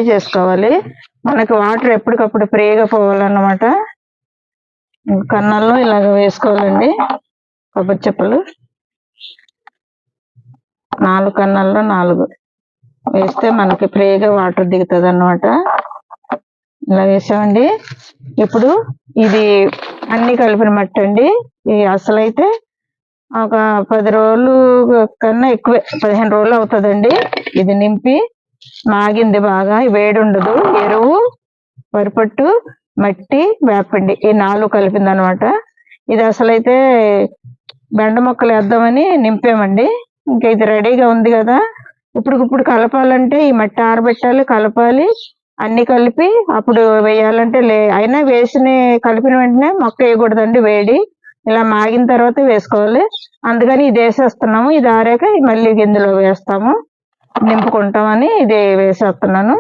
చేసుకోవాలి. మనకి వాటర్ ఎప్పటికప్పుడు ఫ్రీగా పోవాలన్నమాట. కన్నాల్లో ఇలాగ వేసుకోవాలండి. కొబ్బరి చెప్పలు 4 కన్నాల్లో 4 వేస్తే మనకి ఫ్రీగా వాటర్ దిగుతుంది అన్నమాట. ఇలా వేసామండి. ఇప్పుడు ఇది అన్ని కలిపిన మట్టి అండి. ఇది అసలైతే ఒక 10 రోజులు కన్నా ఎక్కువే, 15 రోజులు అవుతుందండి. ఇది నింపి మాగింది బాగా, వేడి ఉండదు. ఎరువు, వరిపట్టు, మట్టి, వేపండి ఈ 4 కలిపింది అనమాట. ఇది అసలైతే బెండ మొక్కలు వేద్దామని నింపామండి. ఇంకా ఇది రెడీగా ఉంది కదా. ఇప్పుడు కలపాలంటే ఈ మట్టి ఆరబెట్టాలి, కలపాలి, అన్ని కలిపి అప్పుడు వేయాలంటే అయినా కలిపిన వెంటనే మొక్క వేయకూడదండి, వేడి. ఇలా మాగిన తర్వాత వేసుకోవాలి. అందుకని ఇది వేసేస్తున్నాము. ఇది ఆరాక మళ్ళీ ఇందులో వేస్తాము, నింపుకుంటామని ఇది వేసేస్తున్నాను.